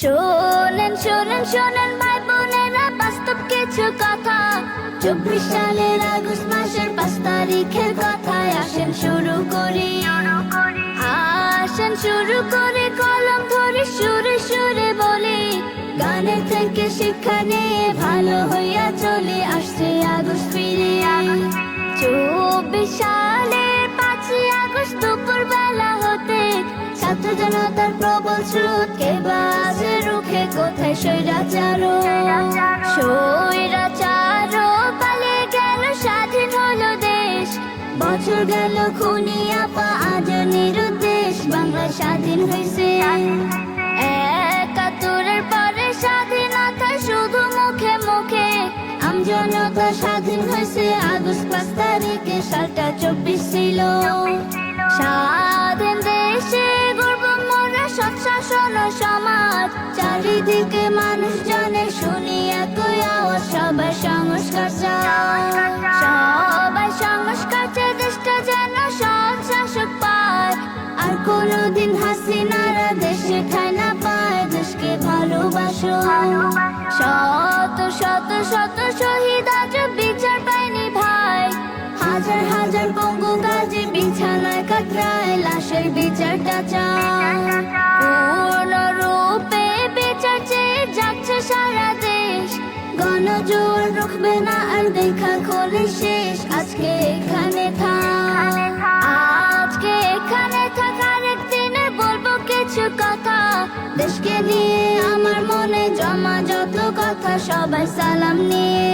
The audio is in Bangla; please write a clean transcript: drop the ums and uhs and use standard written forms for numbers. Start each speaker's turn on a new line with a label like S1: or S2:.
S1: শোনেন শোনেন শোনেন ভাই বোনেরা, বাস্তব কিছু কথা। 24 সালের আগস্ট মাসের 5 তারিখের কথায় আসেন শুরু করি, আসেন শুরু করে কলম ধরে সুরে সুরে বলি। গানের থেকে শিক্ষা নিয়ে ভালো হইয়া চলে আসছে আগস্ট ফিরে। 24 সালের 5ই আগস্ট দুপুর বেলা হতে ছাত্র জনতার প্রবল স্রোতকে বাজে রুখে কোথায় স্বৈরাচারো, স্বৈরাচারো পালিয়ে গেল, স্বাধীন হলো দেশ। বছর গেল খুনি আপা আজ নিরুদ্দেশ, বাংলা স্বাধীন হয়েছে। 71-এর পরে স্বাধীনতা শুধু মুখে মুখে, আমজনতা স্বাধীন হয়েছে আগস্ট 5 তারিখে। সালটা 24 ছিল, স্বাধীন দেশে গর্ব মোরা, সৎ শাসন ও সমাজ। চারিদিকে মানুষ জানে, শুনি একই আওয়াজ, সবাই সংস্কার চায়, সবাই সংস্কার চায়। দেশটা যেন সৎ শাসক পায়, আর কোনদিন হাসিনারা দেশে ঠাঁই না পায়। দেশকে ভালোবাসো, শত শত শত শহীদ আজ বিচার পায়নি ভাই। হাজার হাজার পঙ্গু গাজী বিছানায় কাতরায়, লাশের বিচারটা চায়। পূর্ণরূপে বিচার চেয়ে যাচ্ছে সারা দেশ, গণজোয়ার রুখবে না আর দেখা খোলে শেষ। আজকে এখানে থাক, আজকে এখানে থাক, আরেক দিনে বলবো কিছু কথা। দেশকে নিয়ে আমার মনে জমা যত কথা, সবাই সালাম নিয়ে।